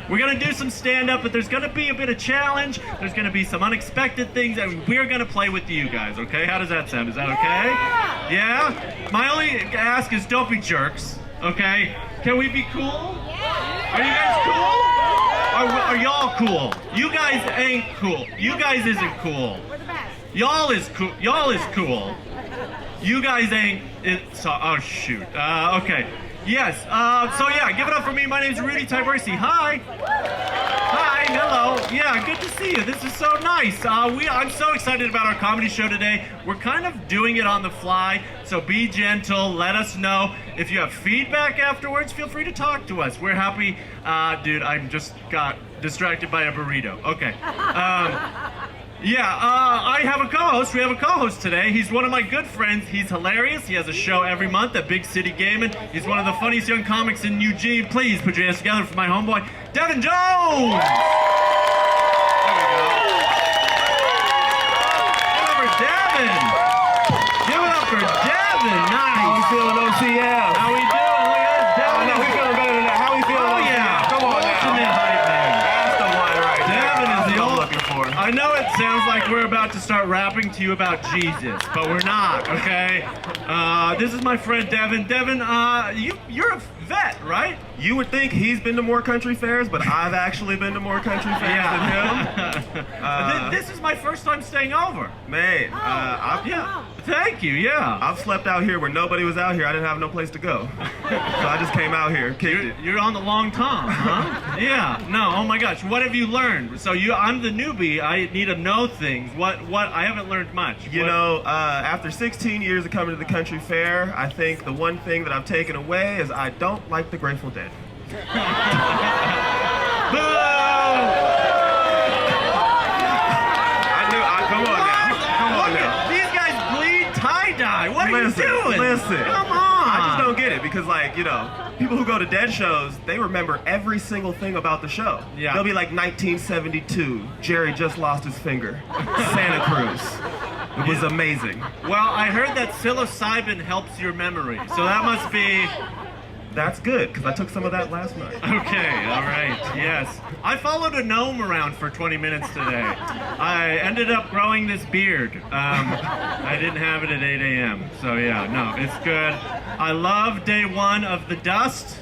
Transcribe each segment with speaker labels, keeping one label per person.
Speaker 1: We're going to do some stand-up, but there's going to be a bit of challenge. There's going to be some unexpected things, and we're going to play with you guys, okay? How does that sound? Is that okay? Yeah? My only ask is don't be jerks, okay? Can we be cool? Are you guys cool? Are y'all cool? You guys ain't cool. You guys isn't cool.
Speaker 2: We're the best.
Speaker 1: Y'all is cool. Y'all is cool. You guys ain't. Oh shoot. Okay. Yes. So yeah, give it up for me. My name's Rudy Tyburczy. Hi. Hi. Hello. Yeah. Good to see you. This is so nice. I'm so excited about our comedy show today. We're kind of doing it on the fly, so be gentle. Let us know if you have feedback afterwards. Feel free to talk to us. We're happy. Dude, I just got distracted by a burrito. Okay. I have a co-host. We have a co-host today. He's one of my good friends. He's hilarious. He has a show every month at Big City Gaming. He's one of the funniest young comics in Eugene. Please put your hands together for my homeboy, Devin Jones! There we go. Give it up for Devin! Give it up for Devin! Nice!
Speaker 3: How we feeling, OCF?
Speaker 1: How we doing? Look at this, Devin.
Speaker 3: No, we feeling better than that. How we feeling?
Speaker 1: Oh, yeah.
Speaker 3: Come on now.
Speaker 1: Ultimate hype man.
Speaker 3: That's the one right there.
Speaker 1: Devin is the
Speaker 3: I'm
Speaker 1: old.
Speaker 3: looking for.
Speaker 1: I know it sounds like we're about to start rapping to you about Jesus, but we're not, okay? This is my friend Devin. Devin, you're a vet, right?
Speaker 3: You would think he's been to more country fairs, but I've actually been to more country fairs than him.
Speaker 1: This is my first time staying over.
Speaker 3: Man,
Speaker 1: Yeah, thank you, yeah.
Speaker 3: I've slept out here where nobody was out here. I didn't have no place to go. So I just came out here, kicked it.
Speaker 1: You're on the long tom, huh? Yeah, no, oh my gosh, what have you learned? So I'm the newbie, I need to know things. What, I haven't learned much.
Speaker 3: You know, after 16 years of coming to the country fair, I think the one thing that I've taken away is I don't like the Grateful Dead.
Speaker 1: Boo!
Speaker 3: Come on now. Come on now.
Speaker 1: These guys bleed tie-dye. What are you doing?
Speaker 3: Listen.
Speaker 1: Come on.
Speaker 3: I just don't get it because, like, you know, people who go to Dead shows, they remember every single thing about the show.
Speaker 1: Yeah.
Speaker 3: They'll be like 1972, Jerry just lost his finger, Santa Cruz. It was amazing.
Speaker 1: Well, I heard that psilocybin helps your memory, so that must be...
Speaker 3: That's good, because I took some of that last night.
Speaker 1: Okay, all right, yes. I followed a gnome around for 20 minutes today. I ended up growing this beard. I didn't have it at 8 a.m., so yeah, no, it's good. I love day one of the dust.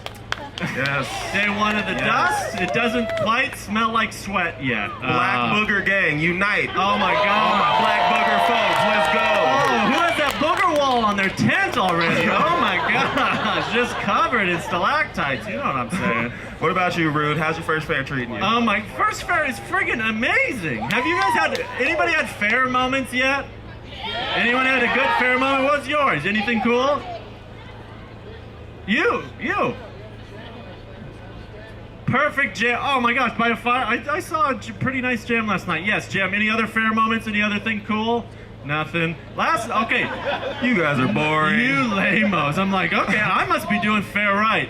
Speaker 3: Yes.
Speaker 1: Day one of the dust. It doesn't quite smell like sweat yet.
Speaker 3: Black Booger Gang, unite.
Speaker 1: Oh my God.
Speaker 3: Black Booger folks, let's go.
Speaker 1: Oh, who has that booger wall on their tent already? Oh my gosh, just covered in stalactites. You know what I'm saying?
Speaker 3: What about you, Rude? How's your first fair treating you?
Speaker 1: My first fair is friggin' amazing. Have you guys anybody had fair moments yet? Anyone had a good fair moment? What's yours? Anything cool? You. Perfect jam. Oh my gosh, by a fire. I saw a pretty nice jam last night. Yes, jam. Any other fair moments? Any other thing cool? Nothing. Okay.
Speaker 3: You guys are boring.
Speaker 1: You lamos. I'm like, okay, I must be doing fair right.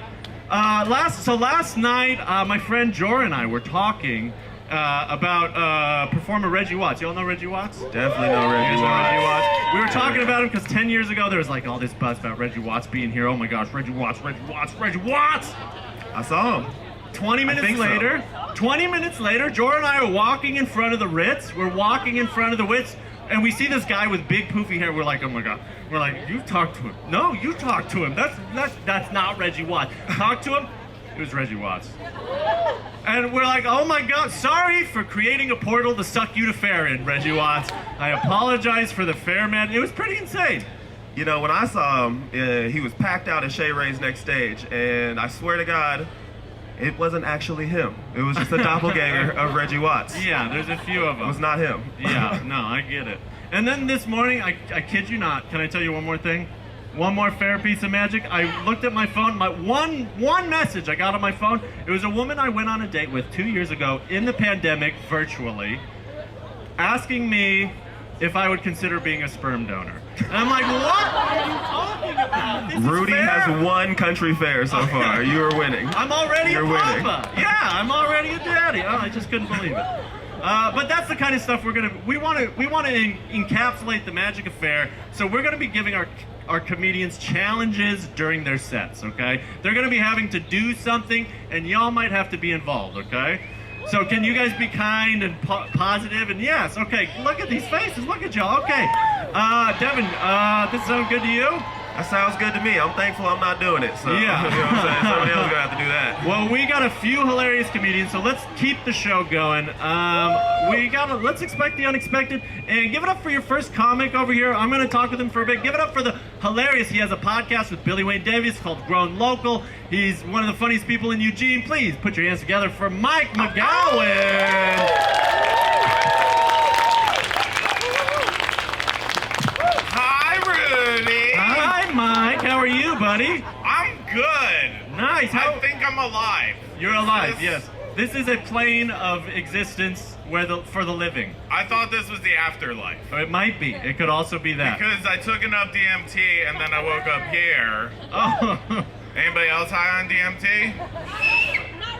Speaker 1: Last night, my friend Jor and I were talking about performer Reggie Watts. You all know Reggie Watts?
Speaker 3: Definitely know Reggie
Speaker 1: You guys know
Speaker 3: Watts.
Speaker 1: Reggie Watts. We were talking about him because 10 years ago there was like all this buzz about Reggie Watts being here. Oh my gosh, Reggie Watts.
Speaker 3: I saw him.
Speaker 1: 20 minutes later, Jor and I are walking in front of the Ritz. We're walking in front of the Ritz, and we see this guy with big poofy hair. We're like, oh my God. We're like, you talked to him. No, you talked to him. That's not Reggie Watts. Talk to him. It was Reggie Watts. And we're like, oh my God, sorry for creating a portal to suck you to fair in, Reggie Watts. I apologize for the fair, man. It was pretty insane.
Speaker 3: You know, when I saw him, he was packed out at Shay Ray's next stage, and I swear to God, it wasn't actually him. It was just a doppelganger of Reggie Watts.
Speaker 1: Yeah, there's a few of them.
Speaker 3: It was not him.
Speaker 1: Yeah, no, I get it. And then this morning, I kid you not, can I tell you one more thing? One more fair piece of magic. I looked at my phone, my one message I got on my phone. It was a woman I went on a date with 2 years ago in the pandemic, virtually, asking me if I would consider being a sperm donor. And I'm like, what are you talking about? This
Speaker 3: Rudy
Speaker 1: is fair.
Speaker 3: has won country fair so far. You are winning.
Speaker 1: I'm already
Speaker 3: You're
Speaker 1: a
Speaker 3: winning.
Speaker 1: papa. Yeah, I'm already a daddy. Oh, I just couldn't believe it. But that's the kind of stuff we want to encapsulate the Magic Affair. So we're gonna be giving our comedians challenges during their sets. Okay, they're gonna be having to do something, and y'all might have to be involved. Okay. So can you guys be kind and positive? And yes, okay, look at these faces, look at y'all. Okay, Devin, this sound good to you?
Speaker 3: That sounds good to me. I'm thankful I'm not doing it. So,
Speaker 1: yeah.
Speaker 3: You know what I'm saying? Somebody else is going to have to do that.
Speaker 1: Well, we got a few hilarious comedians, so let's keep the show going. Let's expect the unexpected. And give it up for your first comic over here. I'm going to talk with him for a bit. Give it up for the hilarious. He has a podcast with Billy Wayne Davies called Grown Local. He's one of the funniest people in Eugene. Please put your hands together for Mike McGowan. Mike, how are you, buddy?
Speaker 2: I'm good.
Speaker 1: Nice.
Speaker 2: I think I'm alive.
Speaker 1: You're alive, yes. This is a plane of existence for the living.
Speaker 2: I thought this was the afterlife.
Speaker 1: It might be. It could also be that.
Speaker 2: Because I took enough DMT and then I woke up here.
Speaker 1: Oh.
Speaker 2: Anybody else high on DMT?
Speaker 4: Not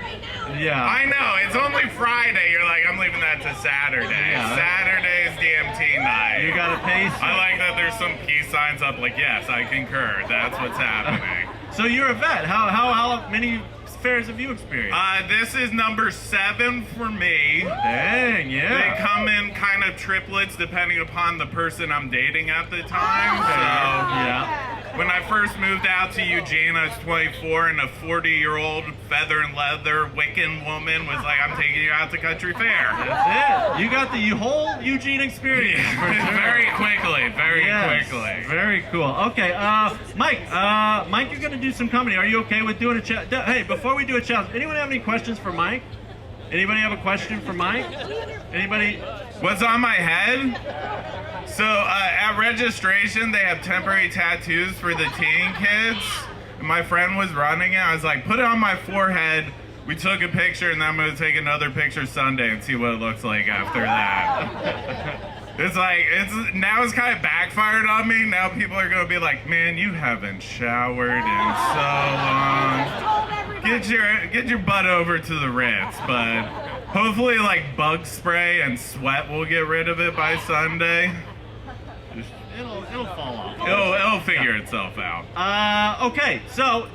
Speaker 4: right now.
Speaker 1: Yeah.
Speaker 2: I know. It's only Friday. You're like, I'm leaving that to Saturday.
Speaker 1: Yeah.
Speaker 2: Saturday's DMT night.
Speaker 1: You got to pace.
Speaker 2: I like that there's some peace signs up like, yes, I concur. That's what's happening.
Speaker 1: So you're a vet. How many fairs have you experienced?
Speaker 2: This is number 7 for me.
Speaker 1: Dang, yeah.
Speaker 2: They come in kind of triplets depending upon the person I'm dating at the time. So
Speaker 1: Yeah.
Speaker 2: when I first moved out to Eugene, I was 24, and a 40-year-old feather and leather Wiccan woman was like, I'm taking you out to country fair.
Speaker 1: That's it. You got the whole Eugene experience. For sure.
Speaker 2: Very quickly.
Speaker 1: Very cool. Okay, Mike, you're gonna do some comedy. Are you okay with doing a challenge? Hey, before we do a challenge, anyone have any questions for Mike? Anybody have a question for Mike? Anybody?
Speaker 2: What's on my head? So at registration, they have temporary tattoos for the teen kids. My friend was running it. I was like, put it on my forehead. We took a picture, and then I'm going to take another picture Sunday and see what it looks like after that. Now it's kind of backfired on me. Now people are going to be like, man, you haven't showered in so long. Get your butt over to the Ritz, but hopefully like bug spray and sweat will get rid of it by Sunday.
Speaker 1: It'll fall off.
Speaker 2: It'll figure itself out.
Speaker 1: Okay, so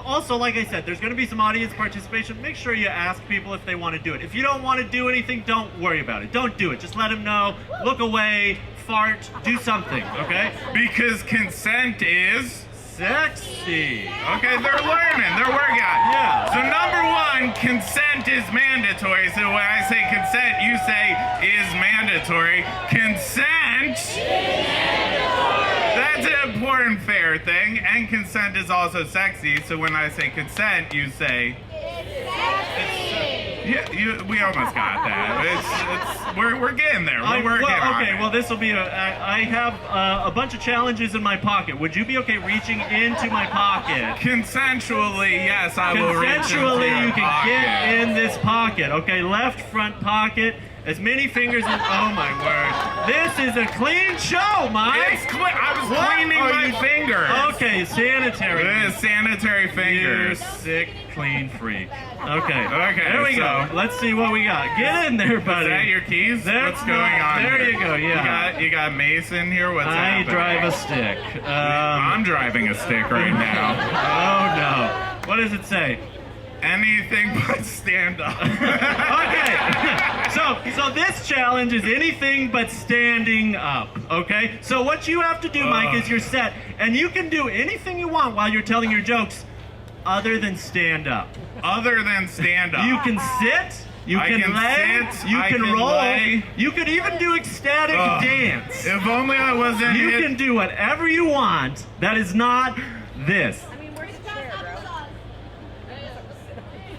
Speaker 1: also, like I said, there's going to be some audience participation. Make sure you ask people if they want to do it. If you don't want to do anything, don't worry about it. Don't do it. Just let them know. Look away, fart, do something, okay?
Speaker 2: Because consent is
Speaker 1: sexy.
Speaker 2: Okay, they're learning. They're working on it.
Speaker 1: Yeah.
Speaker 2: So number 1, consent is mandatory. So when I say consent, you say is mandatory. Consent. That's an important fair thing. And consent is also sexy. So when I say consent, you say yeah, we almost got that. We're getting there. We're working on it.
Speaker 1: Well, this will be I have a bunch of challenges in my pocket. Would you be okay reaching into my pocket?
Speaker 2: Consensually, yes, I will reach into your
Speaker 1: Consensually, you can
Speaker 2: pocket.
Speaker 1: get in this pocket. Okay, left front pocket. As many fingers as, oh my word. This is a clean show, Mike.
Speaker 2: It's I was cleaning my fingers.
Speaker 1: Okay, sanitary.
Speaker 2: It is sanitary fingers.
Speaker 1: You sick, clean freak. Okay.
Speaker 2: Okay.
Speaker 1: There we go. Let's see what we got. Get in there, buddy.
Speaker 2: Is that your keys? What's going on?
Speaker 1: There
Speaker 2: here?
Speaker 1: you go. Yeah.
Speaker 2: You got Mason here. What's
Speaker 1: I
Speaker 2: happening?
Speaker 1: drive a stick.
Speaker 2: I'm driving a stick right now.
Speaker 1: Oh no. What does it say?
Speaker 2: Anything but stand up.
Speaker 1: Okay, so this challenge is anything but standing up, okay? So what you have to do, Mike, is you're set, and you can do anything you want while you're telling your jokes other than stand up.
Speaker 2: Other than stand up.
Speaker 1: You can sit, you can lay,
Speaker 2: sit,
Speaker 1: you
Speaker 2: I
Speaker 1: can roll,
Speaker 2: lay.
Speaker 1: you could even do ecstatic dance.
Speaker 2: If only I wasn't
Speaker 1: You
Speaker 2: hit.
Speaker 1: can do whatever you want that is not this.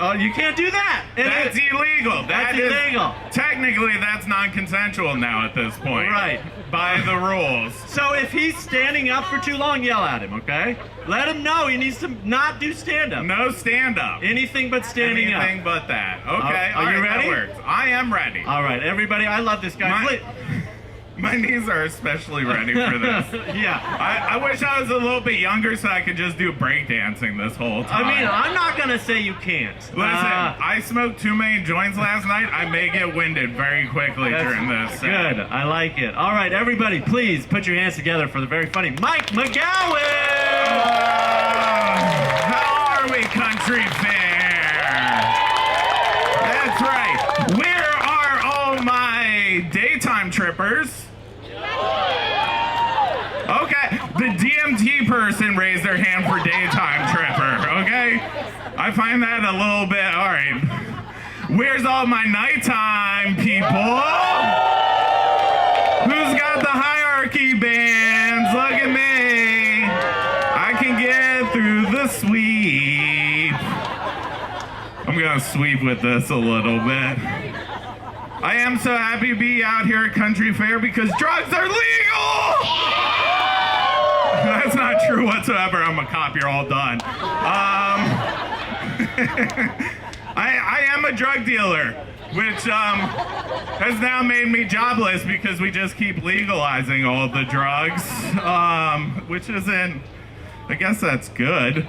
Speaker 1: Oh, you can't do that.
Speaker 2: That's illegal.
Speaker 1: That's
Speaker 2: That is
Speaker 1: illegal.
Speaker 2: Technically, that's non-consensual now at this point.
Speaker 1: Right.
Speaker 2: By the rules.
Speaker 1: So if he's standing up for too long, yell at him, okay? Let him know he needs to not do stand-up.
Speaker 2: No stand-up.
Speaker 1: Anything but standing up.
Speaker 2: Anything but that. Okay.
Speaker 1: Are you
Speaker 2: all right,
Speaker 1: ready?
Speaker 2: That works. I am ready.
Speaker 1: All right, everybody, I love this guy.
Speaker 2: My knees are especially ready for this.
Speaker 1: Yeah.
Speaker 2: I wish I was a little bit younger so I could just do breakdancing this whole time.
Speaker 1: I mean, I'm not gonna say you can't.
Speaker 2: Listen, I smoked too many joints last night. I may get winded very quickly during this.
Speaker 1: Good. I like it. All right, everybody, please put your hands together for the very funny Mike McGowan.
Speaker 2: How are we, Country Fair? That's right. Where are all my daytime trippers? Okay, the DMT person raised their hand for daytime tripper, okay? I find that a little bit, all right. Where's all my nighttime people? Who's got the hierarchy bands? Look at me. I can get through the sweep. I'm gonna sweep with this a little bit. I am so happy to be out here at Country Fair because drugs are legal! That's not true whatsoever. I'm a cop. You're all done. I am a drug dealer, which has now made me jobless because we just keep legalizing all of the drugs, which isn't, I guess that's good.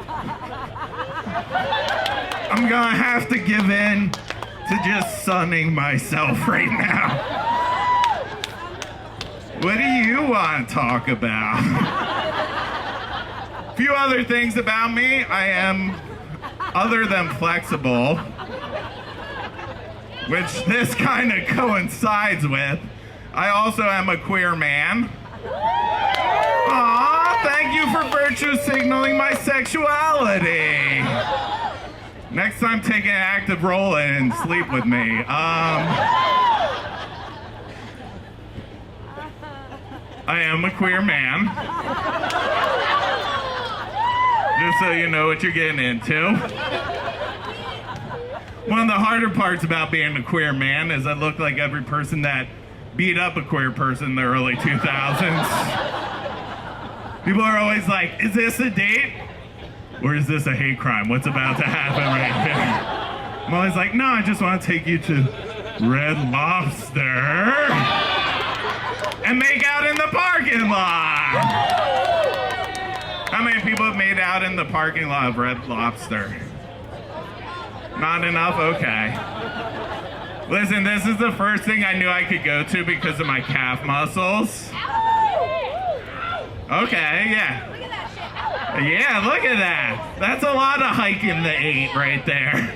Speaker 2: I'm gonna have to give in to just sunning myself right now. What do you want to talk about? A few other things about me. I am, other than flexible, which this kind of coincides with, I also am a queer man. Aw, thank you for virtue signaling my sexuality. Next time, take an active role and sleep with me. I am a queer man. Just so you know what you're getting into. One of the harder parts about being a queer man is I look like every person that beat up a queer person in the early 2000s. People are always like, is this a date? Or is this a hate crime? What's about to happen right here? I'm always like, no, I just want to take you to Red Lobster and make out in the parking lot. How many people have made out in the parking lot of Red Lobster? Not enough? Okay. Listen, this is the first thing I knew I could go to because of my calf muscles. Okay, yeah. Yeah, look at that. That's a lot of hiking the 8 right there.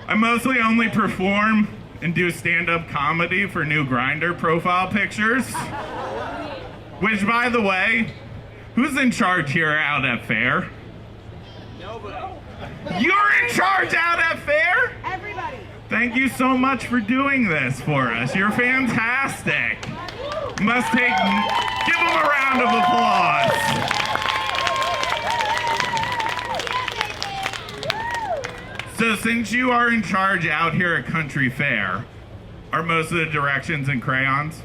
Speaker 2: I mostly only perform and do stand-up comedy for new Grindr profile pictures. Which, by the way, who's in charge here out at Fair? Nobody. You're in charge out at Fair?
Speaker 4: Everybody.
Speaker 2: Thank you so much for doing this for us. You're fantastic. Must give them a round of applause. So since you are in charge out here at Country Fair, are most of the directions in crayons?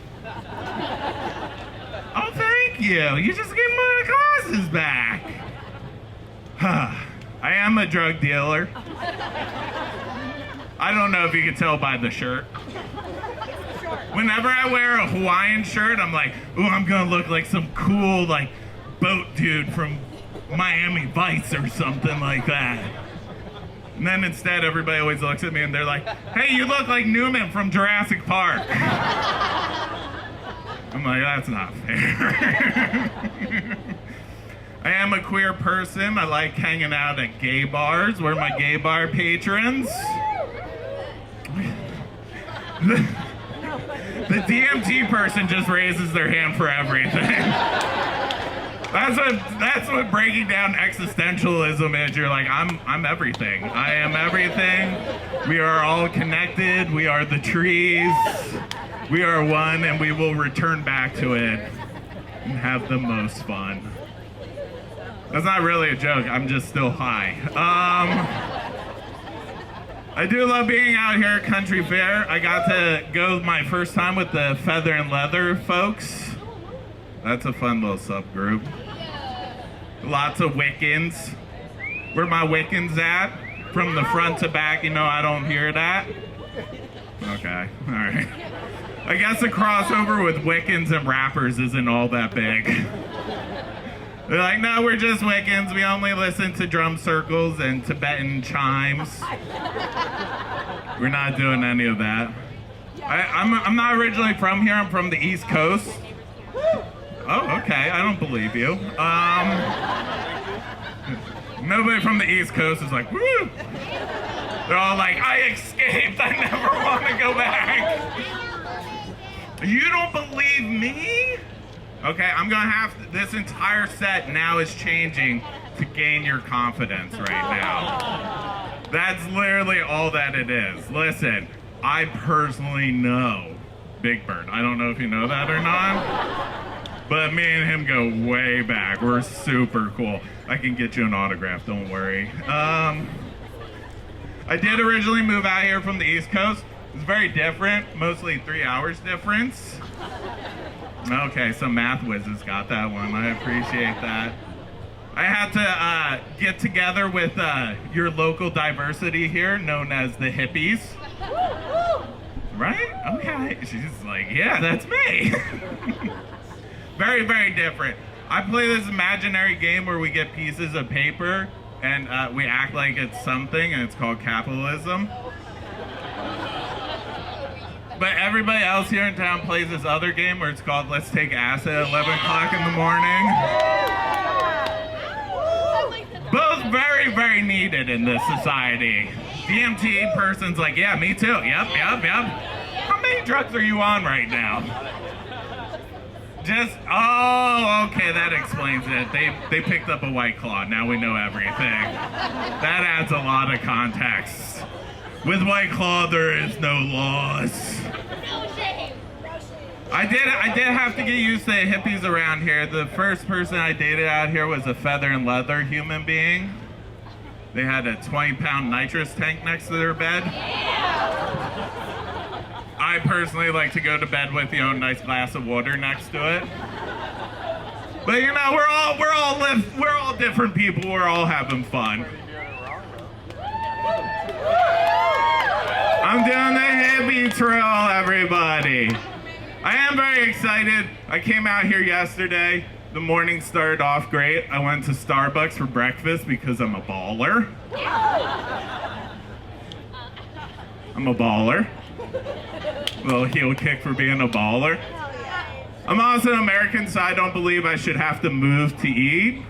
Speaker 2: Oh, thank you. You just gave my glasses back. I am a drug dealer. I don't know if you can tell by the shirt. Whenever I wear a Hawaiian shirt, I'm like, ooh, I'm gonna look like some cool, like, boat dude from Miami Vice or something like that. And then instead, everybody always looks at me and they're like, hey, you look like Newman from Jurassic Park. I'm like, that's not fair. I am a queer person. I like hanging out at gay bars. We're my gay bar patrons. The DMT person just raises their hand for everything. That's what breaking down existentialism is. You're like, I'm everything. I am everything. We are all connected. We are the trees. We are one, and we will return back to it and have the most fun. That's not really a joke. I'm just still high. I do love being out here at Country Fair. I got to go my first time with the Feather and Leather folks. That's a fun little subgroup. Lots of Wiccans. Where my Wiccans at? from the front to back, I don't hear that. Okay, all right. I guess the crossover with Wiccans and rappers isn't all that big. They're like, no, we're just Wiccans. We only listen to drum circles and Tibetan chimes. We're not doing any of that. I'm not originally from here. I'm from the East Coast. Oh, okay. I don't believe you. Nobody from the East Coast is like, woo! They're all like, I escaped. I never want to go back. You don't believe me? Okay, I'm gonna have to, this entire set now is changing to gain your confidence right now. That's literally all that it is. Listen, I personally know Big Bird. I don't know if you know that or not, but me and him go way back. We're super cool. I can get you an autograph, don't worry. I did originally move out here from the East Coast. It's very different, mostly 3 hours difference. Okay, some math whizzes got that one. I appreciate that. I had to get together with your local diversity here, known as the hippies. Right? Okay. She's like, yeah, that's me. Very, very different. I play this imaginary game where we get pieces of paper and we act like it's something, and it's called capitalism. But everybody else here in town plays this other game where it's called Let's Take Acid at 11 o'clock in the morning. Both very, very needed in this society. DMT person's like, yeah, me too. Yep. How many drugs are you on right now? Oh, okay, that explains it. They picked up a White Claw. Now we know everything. That adds a lot of context. With White Claw, there is no laws.
Speaker 4: No shame.
Speaker 2: I did have to get used to the hippies around here. The first person I dated out here was a feather and leather human being. They had a 20-pound nitrous tank next to their bed. I personally like to go to bed with a nice glass of water next to it. But we're all different people. We're all having fun. I'm doing the hippie trail, everybody. I am very excited. I came out here yesterday. The morning started off great. I went to Starbucks for breakfast because I'm a baller. I'm a baller. Little heel kick for being a baller. I'm also an American, so I don't believe I should have to move to eat.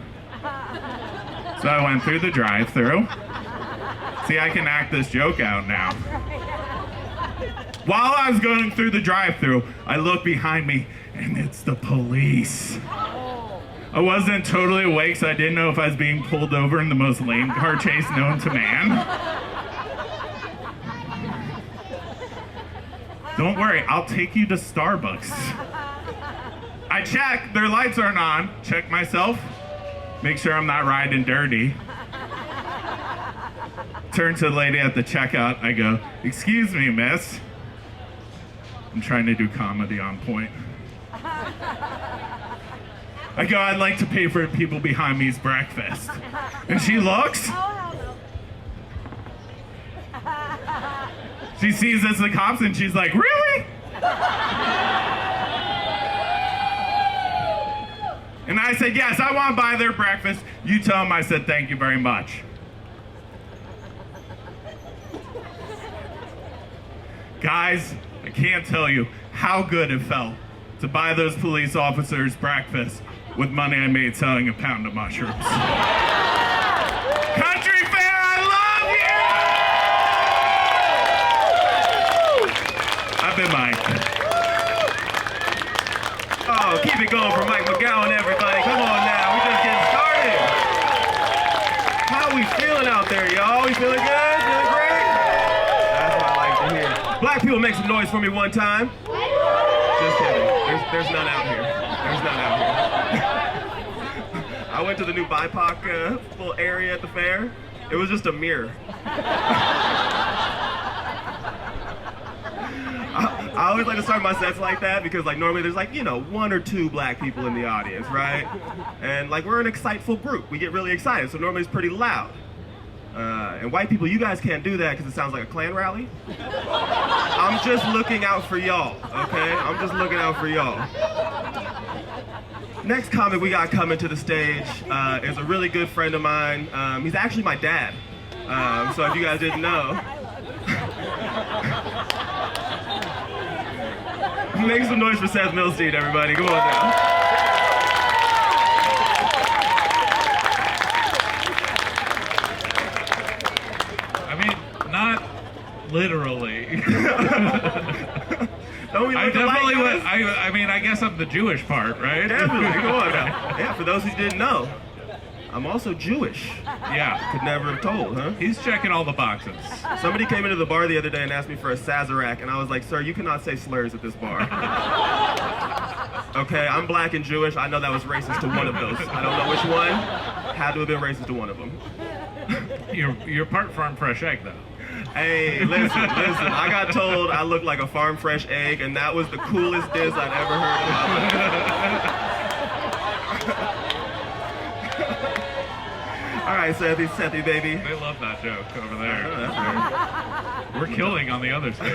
Speaker 2: So I went through the drive-thru. See, I can act this joke out now. While I was going through the drive-thru, I look behind me, and it's the police. I wasn't totally awake, so I didn't know if I was being pulled over in the most lame car chase known to man. Don't worry, I'll take you to Starbucks. I check, their lights aren't on. Check myself. Make sure I'm not riding dirty. Turn to the lady at the checkout. I go, excuse me, miss. I'm trying to do comedy on point. I go, I'd like to pay for people behind me's breakfast. And she looks. She sees us, the cops, and she's like, really? And I said, yes, I want to buy their breakfast. You tell them I said, thank you very much. Guys, I can't tell you how good it felt to buy those police officers breakfast with money I made selling a pound of mushrooms. Country Fair, I love you! I've been Mike.
Speaker 3: Oh, keep it going for Mike McGowan, everybody. Come on now, we just getting started. How we feeling out there, y'all? We feeling good? Feeling great? That's what I like to hear. Black people, make some noise for me one time. Just kidding. There's none out here. There's none out here. I went to the new BIPOC little area at the fair. It was just a mirror. I always like to start my sets like that because normally there's 1 or 2 black people in the audience, right? And we're an exciteful group. We get really excited, so normally it's pretty loud. And white people, you guys can't do that because it sounds like a Klan rally. I'm just looking out for y'all, okay? I'm just looking out for y'all. Next comic we got coming to the stage is a really good friend of mine. He's actually my dad. So if you guys didn't know. Make some noise for Seth Milstein, everybody. Come on now.
Speaker 5: I mean, not literally.
Speaker 3: Don't we
Speaker 5: I
Speaker 3: look
Speaker 5: definitely
Speaker 3: alike,
Speaker 5: would.
Speaker 3: guys?
Speaker 5: I mean, I guess I'm the Jewish part, right?
Speaker 3: Definitely. Come on now. Yeah, for those who didn't know, I'm also Jewish.
Speaker 5: Yeah.
Speaker 3: Could never have told, huh?
Speaker 5: He's checking all the boxes.
Speaker 3: Somebody came into the bar the other day and asked me for a Sazerac, and I was like, sir, you cannot say slurs at this bar. Okay, I'm black and Jewish. I know that was racist to one of those. I don't know which one. Had to have been racist to one of them.
Speaker 5: You're part farm fresh egg, though.
Speaker 3: Hey, listen. I got told I looked like a farm fresh egg, and that was the coolest diss I'd ever heard in my life. All right, Sethy, baby.
Speaker 5: They love that joke over there.
Speaker 3: Oh, that's right.
Speaker 5: We're killing on the other side.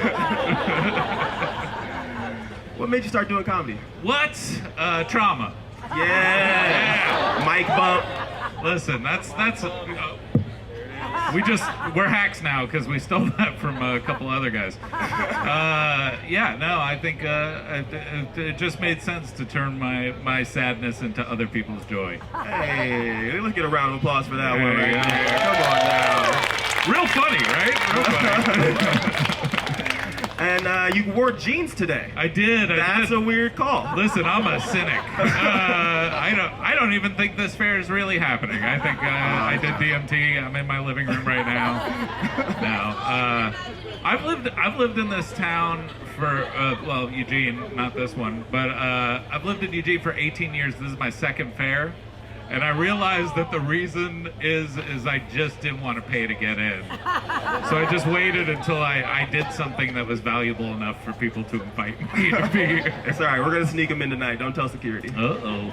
Speaker 3: What made you start doing comedy?
Speaker 5: What? Trauma.
Speaker 3: Yeah. Mic bump.
Speaker 5: Listen, that's we're hacks now because we stole that from a couple other guys. Yeah, no, I think it just made sense to turn my sadness into other people's joy.
Speaker 3: Hey, let's get a round of applause for that one
Speaker 5: There
Speaker 3: right
Speaker 5: you go.
Speaker 3: there. Come on now.
Speaker 5: Real funny, right? Real funny.
Speaker 3: And you wore jeans today.
Speaker 5: I did.
Speaker 3: That's a weird call.
Speaker 5: Listen, I'm a cynic. I don't even think this fair is really happening. I think I did DMT. I'm in my living room right now. No, I've lived in this town for well, Eugene, not this one, but I've lived in Eugene for 18 years. This is my second fair. And I realized that the reason is I just didn't want to pay to get in. So I just waited until I did something that was valuable enough for people to invite me to be here.
Speaker 3: It's all right. We're gonna sneak them in tonight. Don't tell security.
Speaker 5: Uh-oh.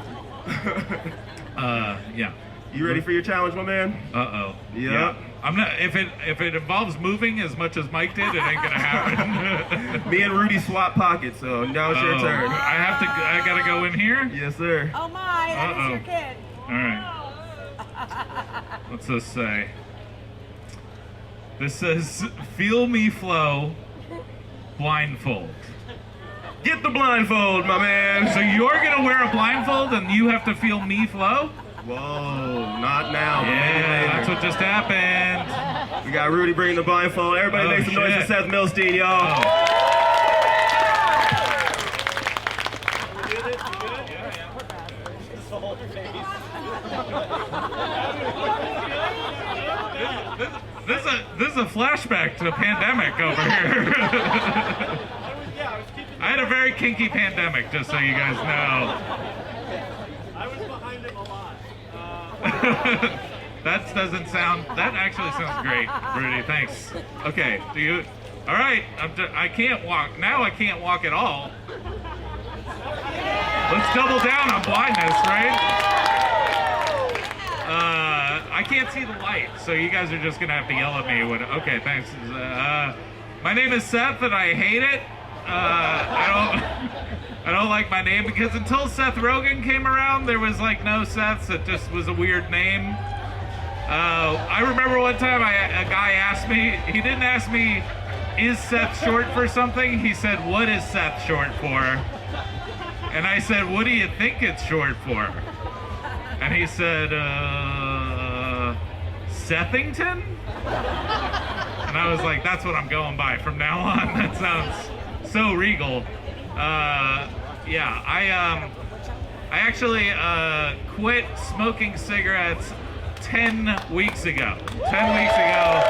Speaker 5: Yeah.
Speaker 3: You ready for your challenge, my man?
Speaker 5: Uh-oh.
Speaker 3: Yep.
Speaker 5: Yeah. I'm not. If it involves moving as much as Mike did, it ain't gonna happen.
Speaker 3: Me and Rudy swap pockets, so now it's your turn.
Speaker 5: I gotta go in here?
Speaker 3: Yes, sir.
Speaker 4: Oh my, that is your kid.
Speaker 5: All right. What's this say? This says, "Feel me flow, blindfold."
Speaker 3: Get the blindfold, my man.
Speaker 5: So you're gonna wear a blindfold and you have to feel me flow?
Speaker 3: Whoa, not now.
Speaker 5: Yeah, that's what just happened.
Speaker 3: We got Rudy bringing the blindfold. Everybody
Speaker 5: Oh,
Speaker 3: make some noise for
Speaker 5: shit.
Speaker 3: Seth Milstein, y'all.
Speaker 5: Oh. This is a flashback to the pandemic over here. I had a very kinky pandemic, just so you guys know.
Speaker 1: I was behind him a lot.
Speaker 5: That actually sounds great, Rudy, thanks. Okay, all right, I can't walk. Now I can't walk at all. Let's double down on blindness, right? I can't see the light, so you guys are just gonna have to yell at me when, okay, thanks. My name is Seth and I hate it. I don't like my name because until Seth Rogen came around, there was like no Seths. It just was a weird name. I remember one time a guy asked me, he didn't ask me, is Seth short for something? He said, what is Seth short for? And I said, what do you think it's short for? And he said, Sethington? And I was like, that's what I'm going by from now on. That sounds so regal. Yeah, I actually quit smoking cigarettes 10 weeks ago. 10 weeks ago.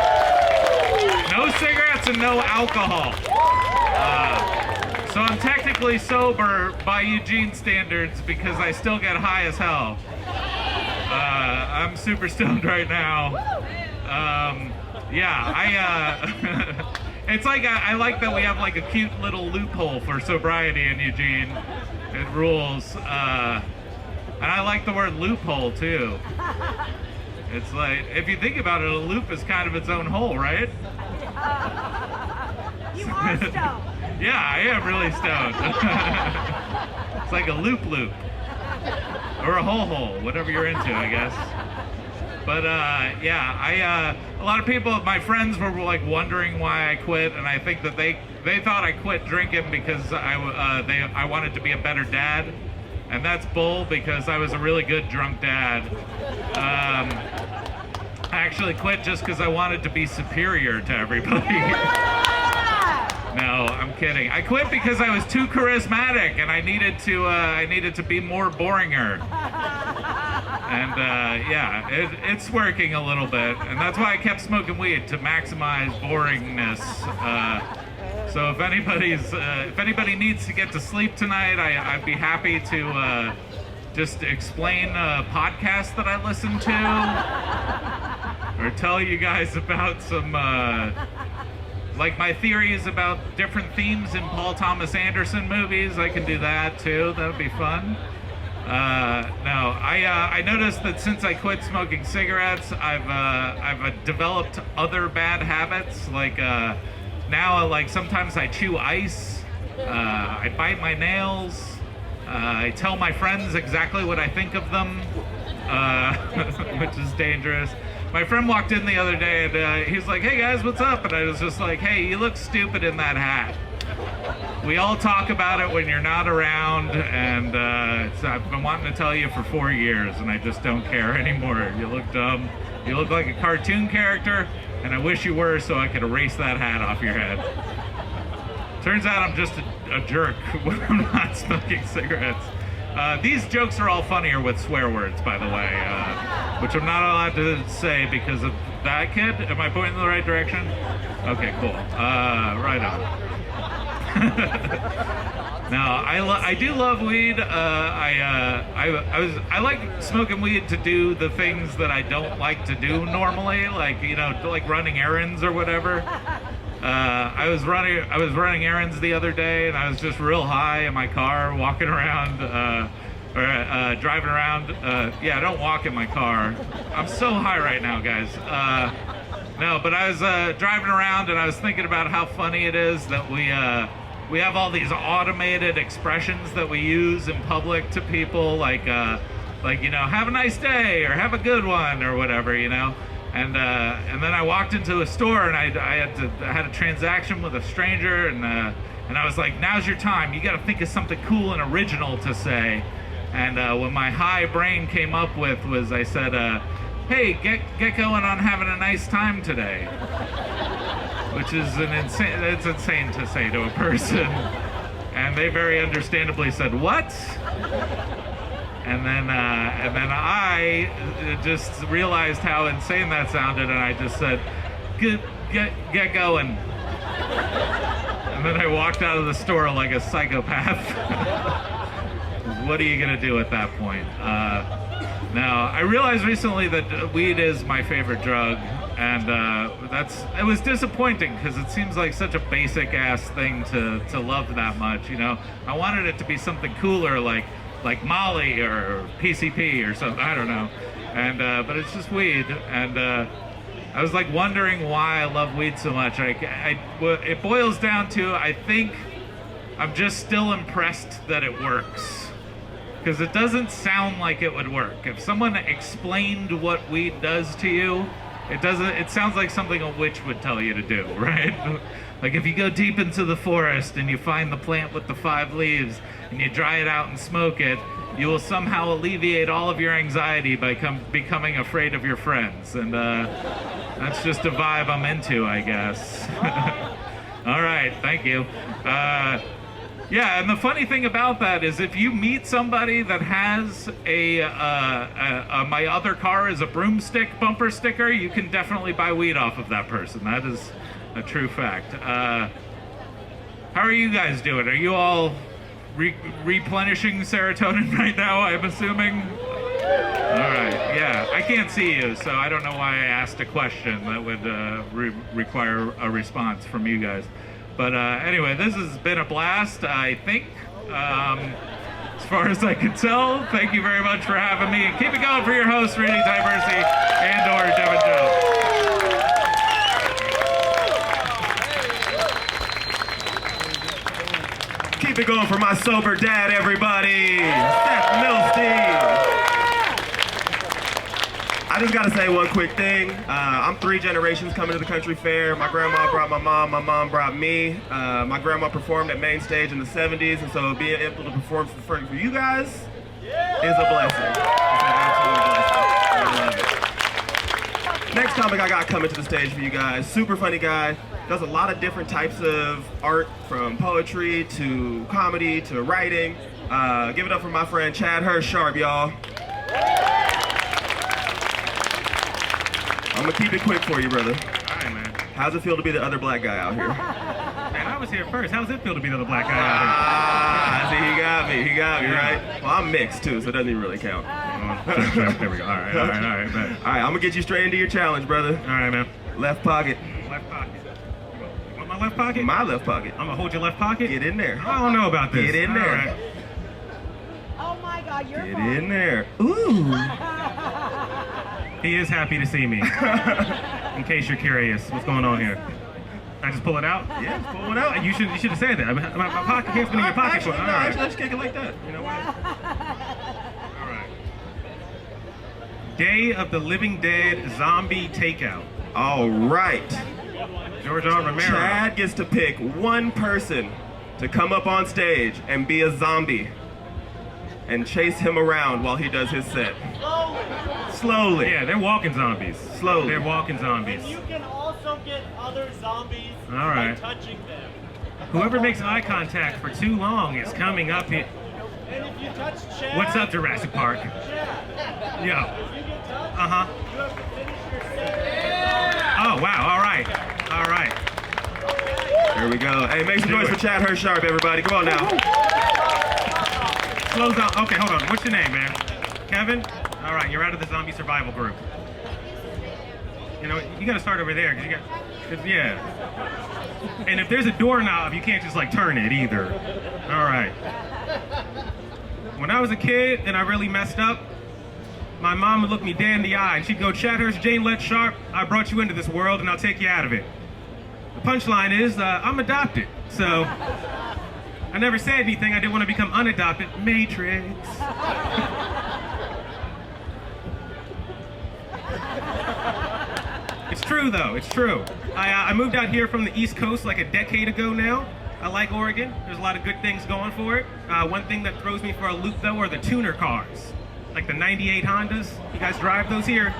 Speaker 5: No cigarettes and no alcohol. So I'm technically sober by Eugene standards because I still get high as hell. I'm super stoned right now. Yeah, it's like I like that we have like a cute little loophole for sobriety in Eugene. It rules. And I like the word loophole too. It's like, if you think about it, a loop is kind of its own hole, right?
Speaker 4: You are stoned.
Speaker 5: Yeah, I am really stoned. It's like a loop, or a hole, whatever you're into, I guess. But yeah, a lot of people, my friends, were like wondering why I quit, and I think that they thought I quit drinking because I wanted to be a better dad, and that's bull, because I was a really good drunk dad. I actually quit just because I wanted to be superior to everybody. No, I'm kidding. I quit because I was too charismatic, and I needed to be more boringer. And yeah, it's working a little bit, and that's why I kept smoking weed, to maximize boringness. So if anybody needs to get to sleep tonight, I'd be happy to just explain a podcast that I listen to, or tell you guys about some like my theories about different themes in Paul Thomas Anderson movies. I can do that too. That would be fun. No, I noticed that since I quit smoking cigarettes, I've developed other bad habits. Like now, like sometimes I chew ice, I bite my nails, I tell my friends exactly what I think of them, which is dangerous. My friend walked in the other day and he's like, "Hey guys, what's up?" And I was just like, "Hey, you look stupid in that hat. We all talk about it when you're not around, and I've been wanting to tell you for 4 years, and I just don't care anymore. You look dumb. You look like a cartoon character, and I wish you were, so I could erase that hat off your head." Turns out I'm just a jerk when I'm not smoking cigarettes. These jokes are all funnier with swear words, by the way, which I'm not allowed to say because of that kid. Am I pointing in the right direction? Okay, cool. Right on. Now, I do love weed. I like smoking weed to do the things that I don't like to do normally, like, you know, like running errands or whatever. I was running errands the other day, and I was just real high in my car, walking around, driving around. Yeah, I don't walk in my car. I'm so high right now, guys. No, but I was driving around, and I was thinking about how funny it is that we have all these automated expressions that we use in public to people, like you know, "Have a nice day," or "Have a good one," or whatever, you know. And then I walked into a store, and I had a transaction with a stranger, and I was like, "Now's your time. You got to think of something cool and original to say." And what my high brain came up with was, I said, "Hey, get going on having a nice time today," which is it's insane to say to a person. And they very understandably said, "What?" And then I just realized how insane that sounded, and I just said, "Get going." And then I walked out of the store like a psychopath. What are you gonna do at that point? Now, I realized recently that weed is my favorite drug, and it was disappointing because it seems like such a basic ass thing to love that much. You know, I wanted it to be something cooler, like Molly or PCP or something, I don't know. And but it's just weed, and I was like wondering why I love weed so much. It boils down to, I think I'm just still impressed that it works, because it doesn't sound like it would work. If someone explained what weed does to you, it sounds like something a witch would tell you to do, right? Like if you go deep into the forest and you find the plant with the 5 leaves and you dry it out and smoke it, you will somehow alleviate all of your anxiety by becoming afraid of your friends. And that's just a vibe I'm into, I guess. All right, thank you. Yeah, and the funny thing about that is if you meet somebody that has my other car is a broomstick bumper sticker, you can definitely buy weed off of that person. That is a true fact. How are you guys doing? Are you all replenishing serotonin right now, I'm assuming? All right, yeah. I can't see you, so I don't know why I asked a question that would require a response from you guys. But anyway, this has been a blast, I think. as far as I can tell. Thank you very much for having me. And keep it going for your hosts, Rudy Tyburczy and/or Devin Jones.
Speaker 3: Keep it going for my sober dad, everybody. Seth Milstein. I just gotta say one quick thing. I'm 3 generations coming to the country fair. My grandma brought my mom brought me. My grandma performed at main stage in the 70s, and so being able to perform for you guys is a blessing. It's an absolute blessing. I love it. Next comic I got coming to the stage for you guys, super funny guy. Does a lot of different types of art, from poetry to comedy to writing. Give it up for my friend Chad Sharp, y'all. I'm gonna keep it quick for you, brother.
Speaker 5: All right, man.
Speaker 3: How's it feel to be the other black guy out here?
Speaker 5: Man, I was here first. How's it feel to be the other black guy out
Speaker 3: See, he got me, right? Well, I'm mixed too, so it doesn't even really count.
Speaker 5: here? There we go. All right, man.
Speaker 3: All right, I'm gonna get you straight into your challenge, brother.
Speaker 5: All right, man.
Speaker 3: Left pocket.
Speaker 5: Left pocket. You want my left pocket?
Speaker 3: My left pocket.
Speaker 5: I'm gonna hold your left pocket?
Speaker 3: Get in there.
Speaker 5: I don't know about this.
Speaker 3: Get in
Speaker 5: All
Speaker 3: there.
Speaker 5: right.
Speaker 4: Oh my God, you're
Speaker 3: Get in there. Ooh.
Speaker 5: He is happy to see me. In case you're curious, what's going on here? I just pull it out?
Speaker 3: Yeah, just pull it out.
Speaker 5: You should have said that. My pocket can't fit in your pocket.
Speaker 3: Actually,
Speaker 5: All
Speaker 3: no,
Speaker 5: right.
Speaker 3: actually, let's kick it like that. You know what?
Speaker 5: All right. Day of the Living Dead Zombie Takeout.
Speaker 3: All right.
Speaker 5: George R. Romero.
Speaker 3: Chad gets to pick one person to come up on stage and be a zombie and chase him around while he does his set. Slowly.
Speaker 5: Yeah, they're walking zombies.
Speaker 3: Slowly.
Speaker 5: They're walking zombies.
Speaker 6: You can also get other zombies
Speaker 5: All right.
Speaker 6: by touching them.
Speaker 5: Whoever makes eye contact for too long is coming up here.
Speaker 6: And if you touch Chad,
Speaker 5: What's up, Jurassic Park?
Speaker 6: Chad,
Speaker 5: Yo.
Speaker 6: if you get touched,
Speaker 5: Uh-huh.
Speaker 6: you have to finish your set.
Speaker 5: Oh, wow. All right. All right.
Speaker 3: There we go. Hey, make some
Speaker 5: Do
Speaker 3: noise
Speaker 5: it.
Speaker 3: for Chad Sharp, everybody. Come on now.
Speaker 5: Slow down. Okay, hold on. What's your name, man? Kevin? All right, you're out of the zombie survival group. You know, you got to start over there, yeah. And if there's a doorknob, you can't just like turn it either. All right. When I was a kid and I really messed up, my mom would look me dead in the eye and she'd go, Chadhurst Jane Let Sharp, I brought you into this world and I'll take you out of it. The punchline is, I'm adopted, so I never said anything. I didn't want to become unadopted. Matrix. It's true, though. It's true. I moved out here from the East Coast like a decade ago now. I like Oregon. There's a lot of good things going for it. One thing that throws me for a loop, though, are the tuner cars. Like the 98 Hondas. You guys drive those here?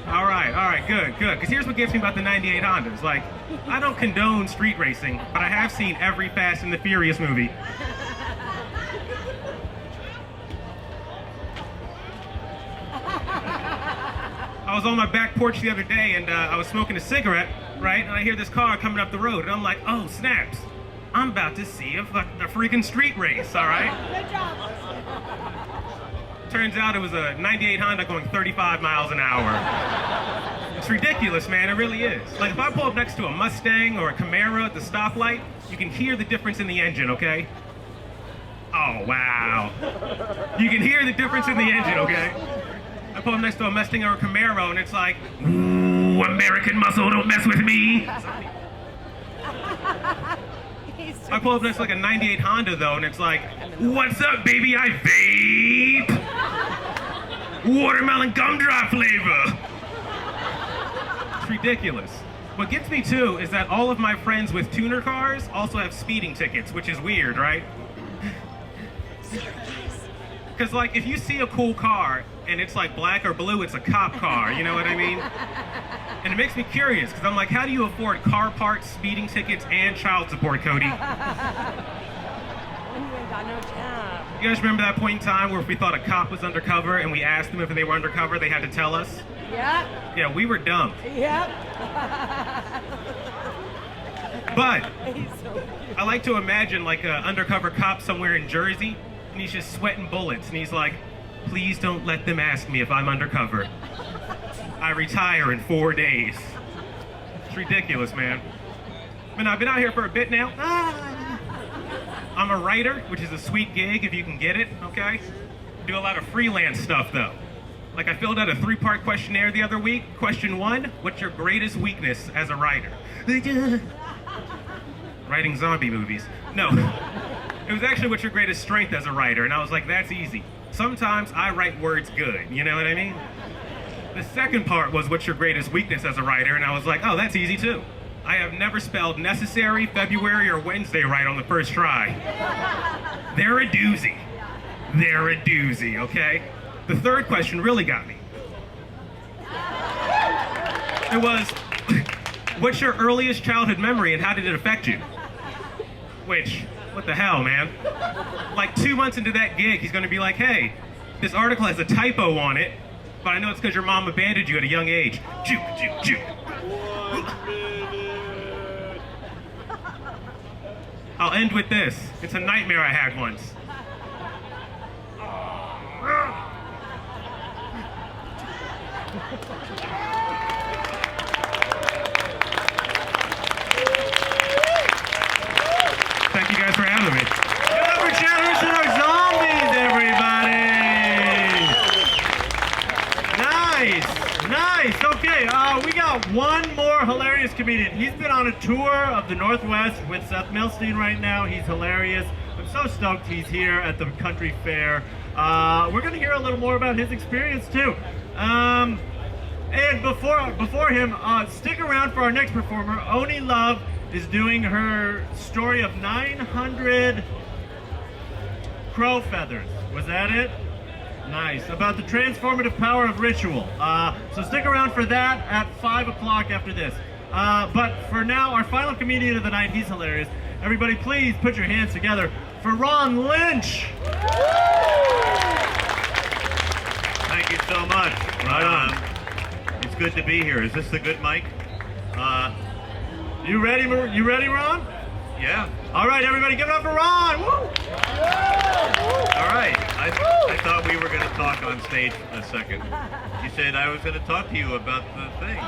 Speaker 5: All right, good. Because here's what gets me about the 98 Hondas. Like, I don't condone street racing, but I have seen every Fast and the Furious movie. I was on my back porch the other day and I was smoking a cigarette, right? And I hear this car coming up the road and I'm like, oh, snaps. I'm about to see a freaking street race, all right?
Speaker 4: Good job.
Speaker 5: Turns out it was a 98 Honda going 35 miles an hour. It's ridiculous, man, it really is. Like if I pull up next to a Mustang or a Camaro at the stoplight, you can hear the difference in the engine, okay? Oh, wow. You can hear the difference in the engine, okay? I pull up next to a Mustang or a Camaro and it's like, ooh, American muscle, don't mess with me. I pull up next to like a 98 Honda though and it's like, what's up, baby, I vape. Watermelon gumdrop flavor. It's ridiculous. What gets me too is that all of my friends with tuner cars also have speeding tickets, which is weird, right? Because like if you see a cool car and it's like black or blue, it's a cop car, you know what I mean? And it makes me curious because I'm like, how do you afford car parts, speeding tickets, and child support, Cody?
Speaker 4: When you ain't got no job.
Speaker 5: You guys remember that point in time where if we thought a cop was undercover and we asked them if they were undercover, they had to tell us?
Speaker 4: Yep.
Speaker 5: Yeah, we were dumb.
Speaker 4: Yep.
Speaker 5: But
Speaker 4: He's so cute.
Speaker 5: I like to imagine like an undercover cop somewhere in Jersey and he's just sweating bullets and he's like, please don't let them ask me if I'm undercover. I retire in 4 days. It's ridiculous, man. I mean, I've been out here for a bit now.
Speaker 3: I'm a writer, which is a sweet gig if you can get it, okay? Do a lot of freelance stuff though. Like I filled out a 3-part questionnaire the other week. Question 1, what's your greatest weakness as a writer? Writing zombie movies. No, it was actually what's your greatest strength as a writer, and I was like, that's easy. Sometimes I write words good, you know what I mean? The second part was what's your greatest weakness as a writer, and I was like, oh, that's easy too. I have never spelled necessary, February, or Wednesday right on the first try. They're a doozy. They're a doozy, okay? The third question really got me. It was, what's your earliest childhood memory and how did it affect you? Which, what the hell, man? Like 2 months into that gig, he's gonna be like, hey, this article has a typo on it, but I know it's because your mom abandoned you at a young age. Juke, juke, juke. I'll end with this. It's a nightmare I had once. Thank you guys for having me.
Speaker 1: Give it up for Generation or Zombies, everybody! Nice. Okay, we got one more hilarious comedian. He's been on a tour of the Northwest with Seth Milstein right now. He's hilarious. I'm so stoked he's here at the country fair. We're gonna hear a little more about his experience too. And before him, stick around for our next performer. Oni Love is doing her story of 900 crow feathers. Was that it? Nice. About the transformative power of ritual. So stick around for that at 5 o'clock after this. But for now, our final comedian of the night, he's hilarious. Everybody, please put your hands together for Ron Lynch.
Speaker 7: Thank you so much.
Speaker 1: Right on.
Speaker 7: It's good to be here. Is this the good mic?
Speaker 1: You ready, Ron?
Speaker 7: Yeah.
Speaker 1: All right, everybody, give it up for Ron. Woo!
Speaker 7: All right. I thought we were going to talk on stage a second. You said I was going to talk to you about the thing.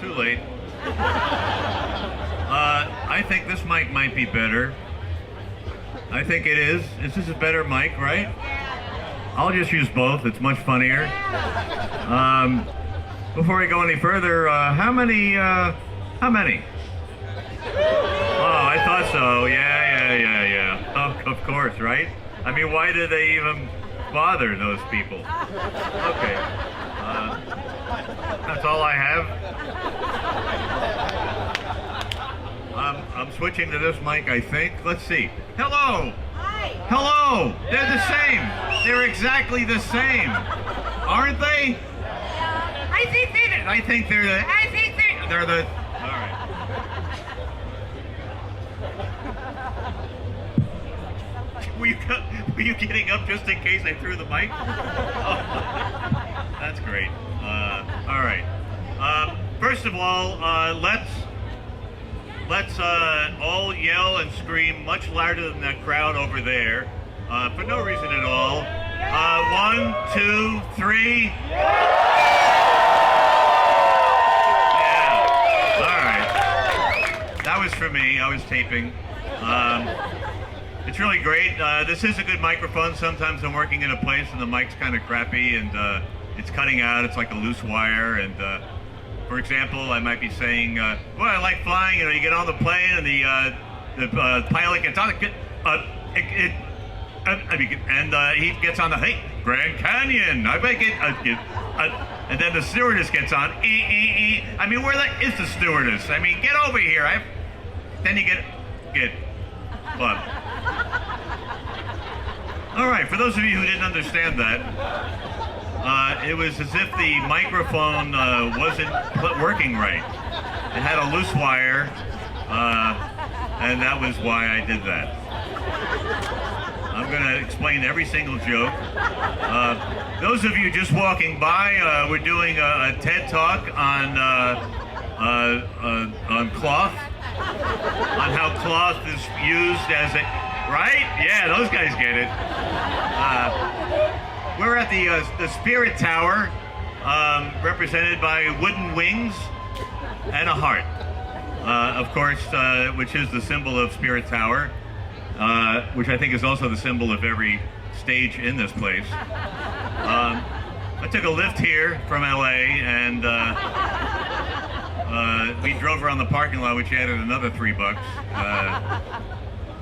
Speaker 7: Too late. I think this mic might be better. I think it is. This is a better mic, right? I'll just use both. It's much funnier. Before we go any further, how many? Oh, I thought so. Yeah. Oh, of course, right? I mean, why do they even bother, those people? Okay. That's all I have. I'm switching to this mic, I think. Let's see. Hello.
Speaker 4: Hi.
Speaker 7: Hello. They're the same. They're exactly the same, aren't they? I think they're the. All right. Were you getting up just in case I threw the mic? Oh, that's great. All right. First of all, let's all yell and scream much louder than that crowd over there, for no reason at all. 1, 2, 3. Yeah. All right. That was for me. I was taping. It's really great. This is a good microphone. Sometimes I'm working in a place and the mic's kind of crappy and it's cutting out. It's like a loose wire. And for example, I might be saying, "Well, I like flying." You know, you get on the plane and the pilot gets on and he gets on the Grand Canyon. I make it. And then the stewardess gets on. I mean, where is the stewardess? I mean, get over here. Then you get club. All right, for those of you who didn't understand that, it was as if the microphone wasn't working right. It had a loose wire, and that was why I did that. I'm going to explain every single joke. Those of you just walking by, we're doing a TED Talk on cloth, on how cloth is used as a... Right? Yeah, those guys get it. We're at the Spirit Tower, represented by wooden wings and a heart. of course, which is the symbol of Spirit Tower, which I think is also the symbol of every stage in this place. I took a lift here from LA, and we drove around the parking lot, which added another $3.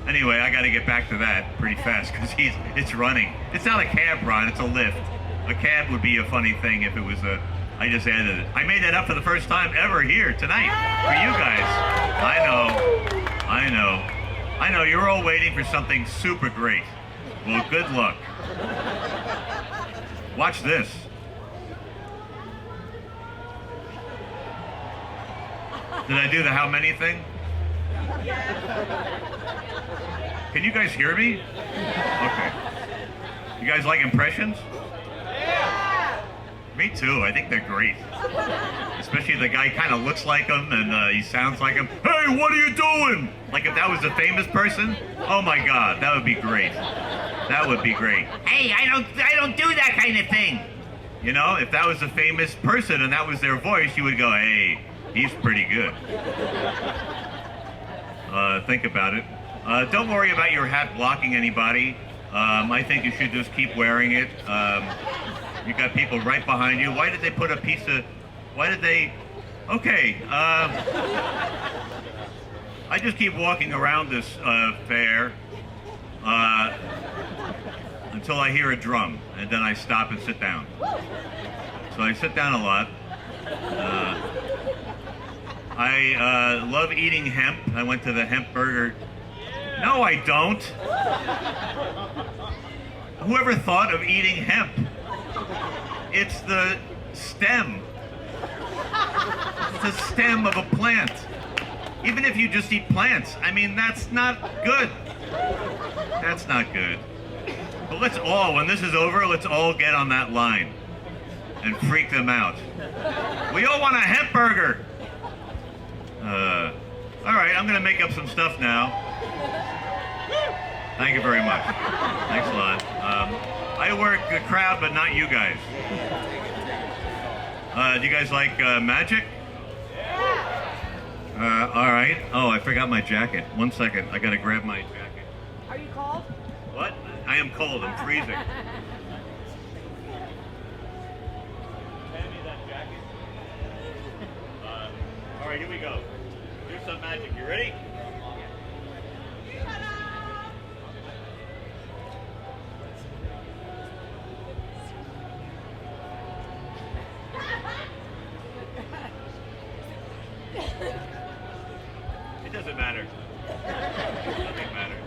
Speaker 7: Anyway, I got to get back to that pretty fast because it's running. It's not a cab ride, it's a lift. A cab would be a funny thing if it was a. I just added it. I made that up for the first time ever here tonight for you guys. I know. You're all waiting for something super great. Well, good luck. Watch this. Did I do the how many thing? Can you guys hear me? Okay. You guys like impressions? Me too. I think they're great. Especially the guy kind of looks like him and he sounds like him. Hey, what are you doing? Like if that was a famous person? Oh my God, that would be great. That would be great. Hey, I don't do that kind of thing. You know, if that was a famous person and that was their voice, you would go, hey, he's pretty good. Think about it. Don't worry about your hat blocking anybody. I think you should just keep wearing it. You got people right behind you. Why did they put a piece of... Why did they... Okay. I just keep walking around this fair until I hear a drum, and then I stop and sit down. So I sit down a lot. I love eating hemp. I went to the hemp burger. No, I don't. Whoever thought of eating hemp? It's the stem. It's the stem of a plant. Even if you just eat plants, I mean, that's not good. That's not good. But let's all, when this is over, let's all get on that line and freak them out. We all want a hemp burger. All right, I'm gonna make up some stuff now. Thank you very much. Thanks a lot. I work the crowd, but not you guys. Do you guys like magic? All right. Oh, I forgot my jacket. 1 second. I gotta grab my jacket.
Speaker 4: Are you cold?
Speaker 7: What? I am cold. I'm freezing.
Speaker 6: Hand me that jacket.
Speaker 7: All right, here we go. Do some magic. You ready? It doesn't matter. Nothing matters.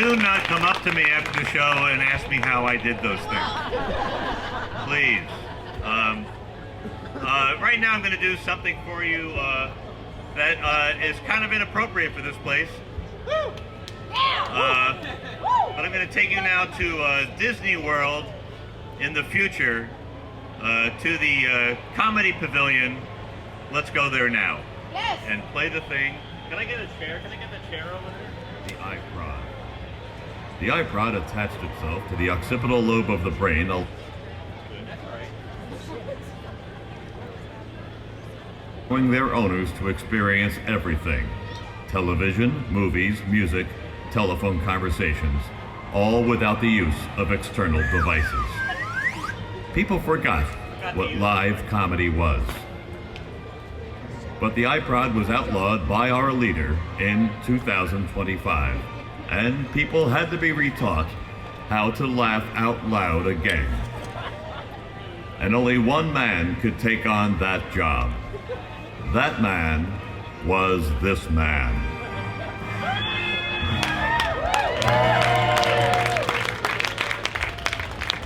Speaker 7: do not come up to me after the show and ask me how I did those things. Please. Right now I'm going to do something for you that is kind of inappropriate for this place. But I'm going to take you now to Disney World in the future, to the Comedy Pavilion. Let's go there now.
Speaker 4: Yes.
Speaker 7: And play the thing. Can I get a chair? Can I get the chair over there? The iProd. The iProd attached itself to the occipital lobe of the brain, allowing their owners to experience everything. Television, movies, music, telephone conversations, all without the use of external devices. People forgot what live comedy was. But the iProd was outlawed by our leader in 2025, and people had to be retaught how to laugh out loud again. And only one man could take on that job. That man was this man.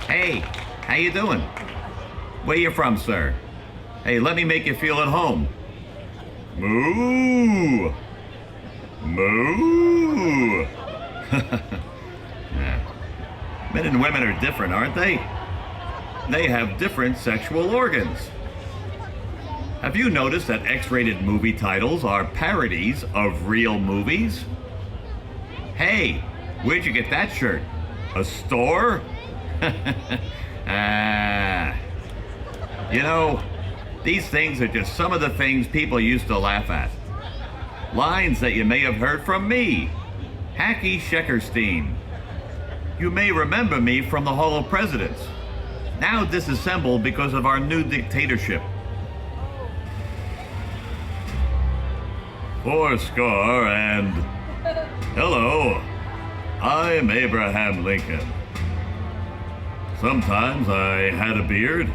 Speaker 7: Hey, how you doing? Where you from, sir? Hey, let me make you feel at home. Moo! Moo! Yeah. Men and women are different, aren't they? They have different sexual organs. Have you noticed that X-rated movie titles are parodies of real movies? Hey, where'd you get that shirt? A store? You know, these things are just some of the things people used to laugh at. Lines that you may have heard from me. Hacky Sheckerstein. You may remember me from the Hall of Presidents, now disassembled because of our new dictatorship. Fourscore and hello, I'm Abraham Lincoln. Sometimes I had a beard,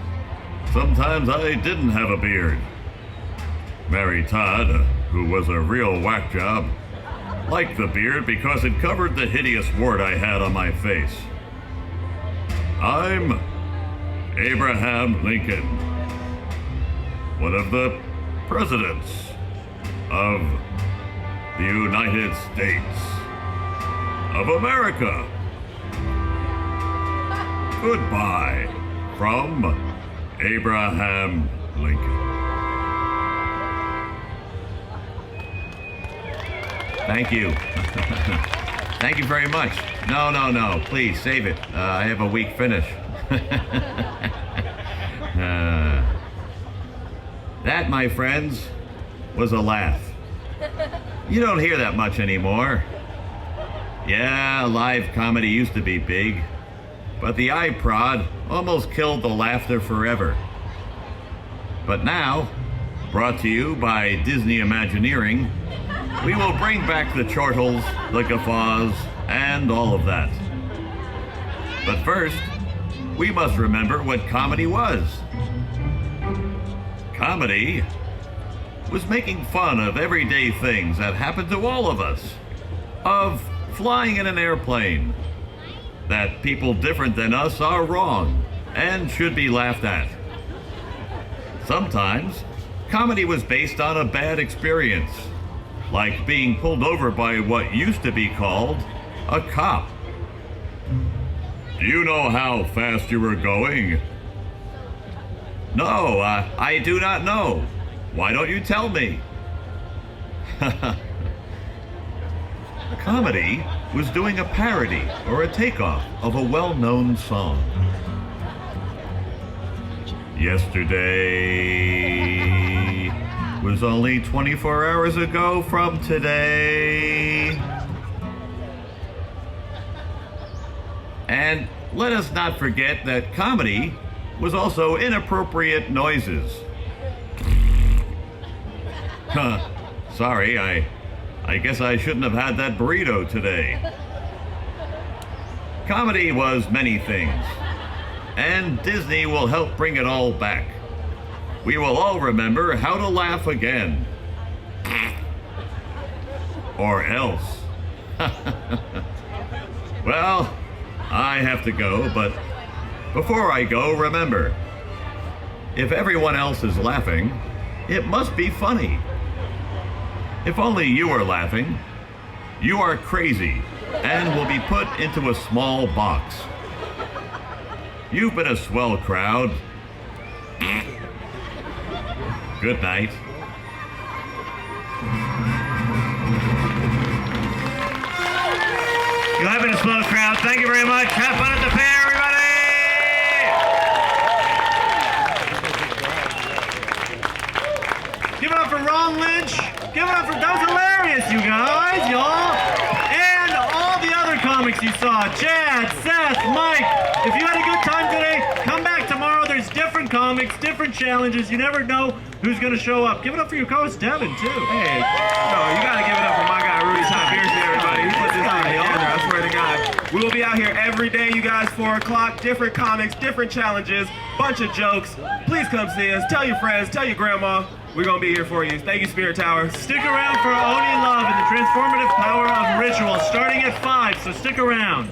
Speaker 7: sometimes I didn't have a beard. Mary Todd, who was a real whack job, liked the beard because it covered the hideous wart I had on my face. I'm Abraham Lincoln, one of the presidents of the United States of America. Goodbye from Abraham Lincoln. Thank you. Thank you very much. No, please save it. I have a weak finish. That, my friends, was a laugh. You don't hear that much anymore. Yeah, live comedy used to be big, but the iProd almost killed the laughter forever. But now, brought to you by Disney Imagineering, we will bring back the chortles, the guffaws, and all of that. But first, we must remember what comedy was. Comedy was making fun of everyday things that happen to all of us. Of flying in an airplane. That people different than us are wrong and should be laughed at. Sometimes, comedy was based on a bad experience, like being pulled over by what used to be called a cop. Do you know how fast you were going? No, I do not know. Why don't you tell me? Comedy was doing a parody or a takeoff of a well-known song. Yesterday was only 24 hours ago from today. And let us not forget that comedy was also inappropriate noises. Sorry, I guess I shouldn't have had that burrito today. Comedy was many things, and Disney will help bring it all back. We will all remember how to laugh again. Or else. Well, I have to go, but before I go, remember, if everyone else is laughing, it must be funny. If only you are laughing, you are crazy and will be put into a small box. You've been a swell crowd. Good night.
Speaker 1: You have been a swell crowd. Thank you very much. Have fun at the fair, everybody! Give it up for Ron Lynch. Give it up for, that was hilarious, you guys, y'all. And all the other comics you saw. Chad, Seth, Mike. If you had a good time today, come back tomorrow. There's different comics, different challenges. You never know who's going to show up. Give it up for your co-host, Devin, too.
Speaker 3: Hey, no, you gotta give it up for my guy, Rudy Tyburczy, everybody. He put this thing together, I swear to God. We will be out here every day, you guys, 4 o'clock. Different comics, different challenges, bunch of jokes. Please come see us. Tell your friends, tell your grandma. We're gonna be here for you. Thank you, Spirit Tower.
Speaker 1: Stick around for Oni Love and the transformative power of ritual starting at 5, so stick around.